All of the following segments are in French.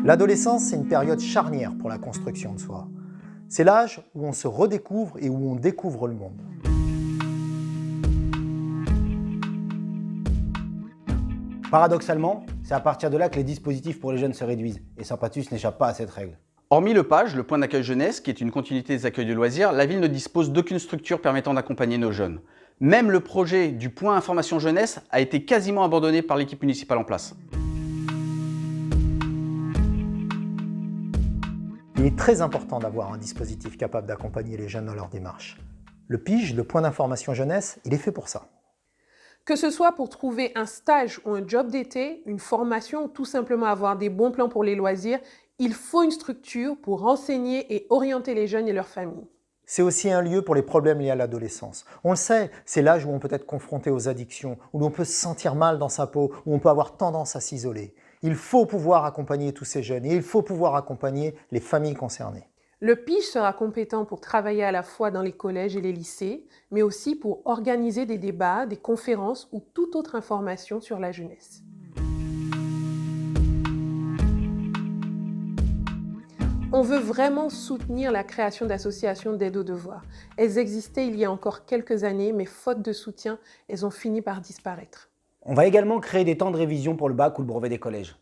L'adolescence, c'est une période charnière pour la construction de soi. C'est l'âge où on se redécouvre et où on découvre le monde. Paradoxalement, c'est à partir de là que les dispositifs pour les jeunes se réduisent, et Sympathus n'échappe pas à cette règle. Hormis le PAGE, le point d'accueil jeunesse, qui est une continuité des accueils de loisirs, la ville ne dispose d'aucune structure permettant d'accompagner nos jeunes. Même le projet du point information jeunesse a été quasiment abandonné par l'équipe municipale en place. Il est très important d'avoir un dispositif capable d'accompagner les jeunes dans leur démarche. Le PIGE, le point d'information jeunesse, il est fait pour ça. Que ce soit pour trouver un stage ou un job d'été, une formation ou tout simplement avoir des bons plans pour les loisirs, il faut une structure pour renseigner et orienter les jeunes et leurs familles. C'est aussi un lieu pour les problèmes liés à l'adolescence. On le sait, c'est l'âge où on peut être confronté aux addictions, où l'on peut se sentir mal dans sa peau, où on peut avoir tendance à s'isoler. Il faut pouvoir accompagner tous ces jeunes et il faut pouvoir accompagner les familles concernées. Le PIGE sera compétent pour travailler à la fois dans les collèges et les lycées, mais aussi pour organiser des débats, des conférences ou toute autre information sur la jeunesse. On veut vraiment soutenir la création d'associations d'aide aux devoirs. Elles existaient il y a encore quelques années, mais faute de soutien, elles ont fini par disparaître. On va également créer des temps de révision pour le bac ou le brevet des collèges.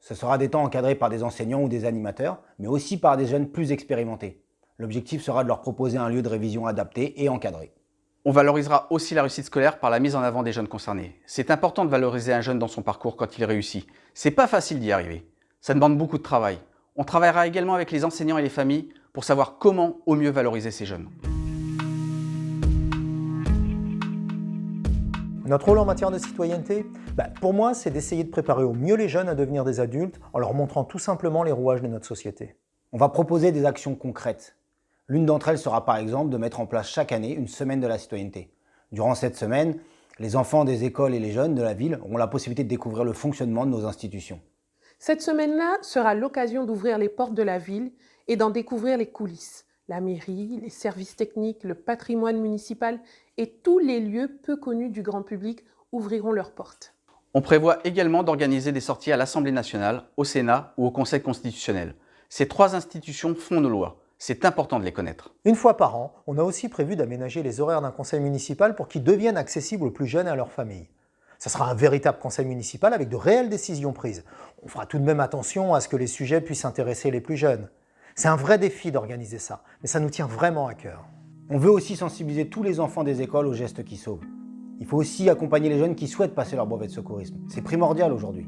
Ce sera des temps encadrés par des enseignants ou des animateurs, mais aussi par des jeunes plus expérimentés. L'objectif sera de leur proposer un lieu de révision adapté et encadré. On valorisera aussi la réussite scolaire par la mise en avant des jeunes concernés. C'est important de valoriser un jeune dans son parcours quand il réussit. C'est pas facile d'y arriver. Ça demande beaucoup de travail. On travaillera également avec les enseignants et les familles pour savoir comment au mieux valoriser ces jeunes. Notre rôle en matière de citoyenneté, pour moi, c'est d'essayer de préparer au mieux les jeunes à devenir des adultes en leur montrant tout simplement les rouages de notre société. On va proposer des actions concrètes. L'une d'entre elles sera par exemple de mettre en place chaque année une semaine de la citoyenneté. Durant cette semaine, les enfants des écoles et les jeunes de la ville auront la possibilité de découvrir le fonctionnement de nos institutions. Cette semaine-là sera l'occasion d'ouvrir les portes de la ville et d'en découvrir les coulisses. La mairie, les services techniques, le patrimoine municipal et tous les lieux peu connus du grand public ouvriront leurs portes. On prévoit également d'organiser des sorties à l'Assemblée nationale, au Sénat ou au Conseil constitutionnel. Ces trois institutions font nos lois. C'est important de les connaître. Une fois par an, on a aussi prévu d'aménager les horaires d'un conseil municipal pour qu'ils deviennent accessibles aux plus jeunes et à leurs familles. Ça sera un véritable conseil municipal avec de réelles décisions prises. On fera tout de même attention à ce que les sujets puissent intéresser les plus jeunes. C'est un vrai défi d'organiser ça, mais ça nous tient vraiment à cœur. On veut aussi sensibiliser tous les enfants des écoles aux gestes qui sauvent. Il faut aussi accompagner les jeunes qui souhaitent passer leur brevet de secourisme. C'est primordial aujourd'hui.